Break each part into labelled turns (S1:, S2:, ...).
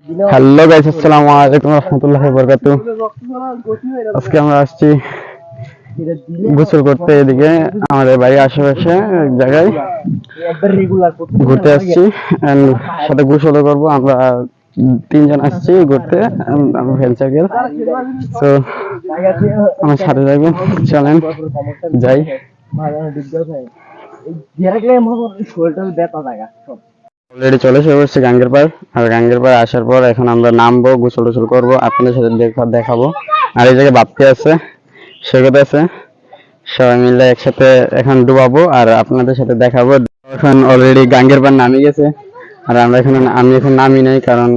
S1: Hello guys, আসসালামু আলাইকুম রাহমাতুল্লাহি ওয়া বারাকাতুহু। আজকে আমরা আসছি গোসল করতে এদিকে আমাদের বাড়ির আশেপাশে এক জায়গায় ঘুরতে আসছি এন্ড সাথে গোসলও করব। আমরা তিনজন আসছি ঘুরতে, আমরা ফ্রেন্ড সার্কেল। সো আমার সাথে থাকবেন, চলেন যাই। অলরেডি চলে এসেছে গাঙ্গের পাড়। আর গাঙ্গের পাড় আসার পর এখন আমরা নামবো, গোসল টোসল করবো, আপনাদের সাথে দেখাবো। আর এই জায়গায় বাপ্পি আছে, সৈকত আছে, সবাই মিলে একসাথে এখন ডুবাবো আর আপনাদের সাথে দেখাবো। এখন অলরেডি গাঙ্গের পাড় নামি গেছে আর আমি এখন নামি নাই, কারণ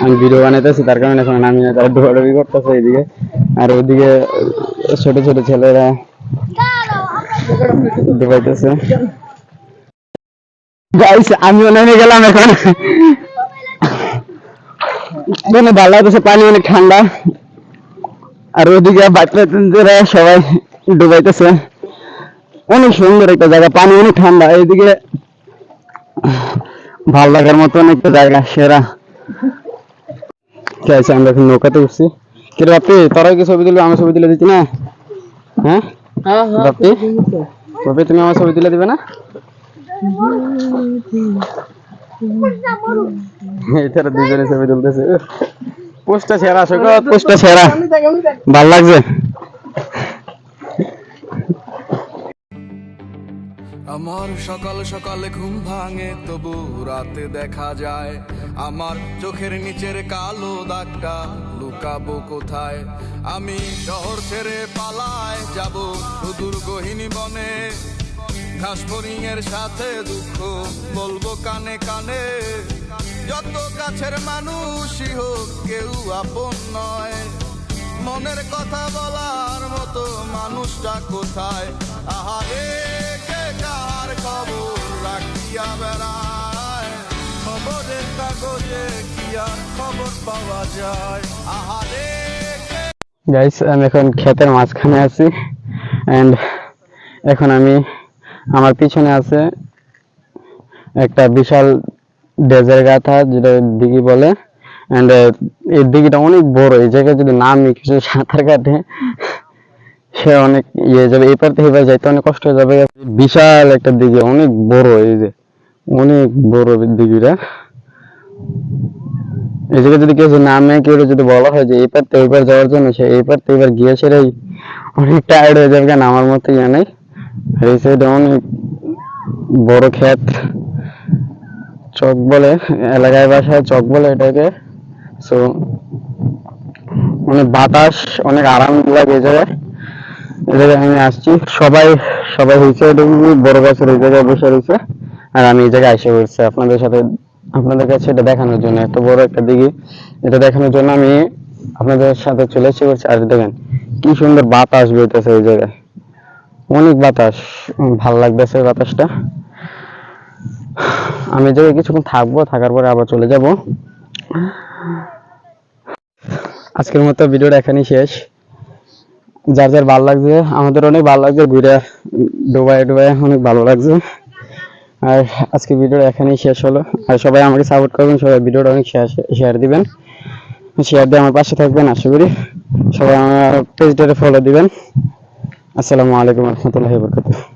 S1: আমি ভিডিও বানাইতেছি, তার কারণে এখন নামি নাই। তারা ডুবাডুবি করতেছে এইদিকে, আর ওইদিকে ছোট ছোট ছেলেরা ডুবাইতেছে। গাইস আমিও নেমে গেলাম এখন। মানে ভালো লাগতেছে, পানি অনেক ঠান্ডা। আর ওদিকে বাচ্চারা সবাই ডুবাইতেছে। অনেক সুন্দর একটা জায়গা, পানি অনেক ঠান্ডা। এইদিকে ভালো লাগার মতন একটা জায়গা, সেরা। ঠিক আছে, আমরা এখন নৌকাতে উঠছি। কিরে বাপি, তোরাই কি ছবি দিলে? আমি ছবি দিলে দিচ্ছি না? হ্যাঁ বাপি, বাপি তুমি আমার ছবি দিলে দিবে না? এটার দুজনে ছবি তুলতেছে। পোস্টটা সেরা, সৈকত পোস্টটা সেরা, ভাল লাগছে।
S2: আমার সকাল সকালে ঘুম ভাঙে, তবু রাতে দেখা যায় আমার চোখের নিচের কালো দাগটা লুকাবো কোথায়। আমি শহর ছেড়ে পালায় যাব সুদূর গহীনি বনে, ঘাস ফড়িংয়ের সাথে দুঃখ বলবো কানে কানে। যত কাছের মানুষই হোক, কেউ আপন নয়। মনের কথা বলার মতো মানুষটা কোথায়? আহারে, কে কার খবর রাখিয়া বেড়ায়? খবরের কাগজে কি আর খবর পাওয়া যায়? আহারে।
S1: গাইস আমি এখন ক্ষেতের মাঝখানে আছি এন্ড এখন আমার পিছনে আছে একটা বিশাল ডেজার গাথা, যেটা দিঘি বলে। এন্ড এই দিঘিটা অনেক বড়। এই জায়গায় যদি নামি কিছু সাঁতার কাটে, সে অনেক ইয়ে যাবে। এই পার থেকে এবার যাইতে অনেক কষ্ট হয়ে যাবে। বিশাল একটা দিঘি, অনেক বড়। এই যে অনেক বড় দিঘিটা। এই জায়গায় যদি কেউ নামে, কেউ যদি বলা হয় যে এই পার থেকে ওই পার যাওয়ার জন্য, সে এই পার থেকে এবার গিয়ে সেটাই অনেক টায়ার্ড হয়ে যাবে। নামার মতো ইয়ে নেই। আর এই সাইডে অনেক বড় ক্ষেত, চক বলে এলাকায়, বাসায় চক বলে এটাকে। সো অনেক বাতাস, অনেক আরাম লাগে এই জায়গায়। এই জায়গায় আমি আসছি, সবাই হয়েছে বড় গাছের এই জায়গায় বসে রয়েছে, আর আমি এই জায়গায় এসে পড়ছি আপনাদের কাছে এটা দেখানোর জন্য। এত বড় একটা দিঘি, এটা দেখানোর জন্য আমি আপনাদের সাথে চলে এসে পড়ছি। আর দেখেন কি সুন্দর বাতাস বইতেছে এই জায়গায়, অনেক বাতাস, ভাল লাগতেছে বাতাসটা। আমি এই জায়গায় কিছুক্ষণ থাকবো, থাকার পরে আবার চলে যাব। আজকের মতো ভিডিওটা এখানেই শেষ। যার যার ভালো লাগছে, আমাদের অনেক ভালো লাগছে, ঘুরে ডুবাই অনেক ভালো লাগছে। আর আজকে ভিডিওটা এখানেই শেষ হলো। আর সবাই আমাকে সাপোর্ট করবেন, সবাই ভিডিওটা অনেক শেয়ার দিবেন, শেয়ার দিয়ে আমার পাশে থাকবেন। আশা করি সবাই আমার পেজটাতে ফলো দিবেন। আসসালামু আলাইকুম রহমতুল্লাহি ওয়া বারাকাতুহু।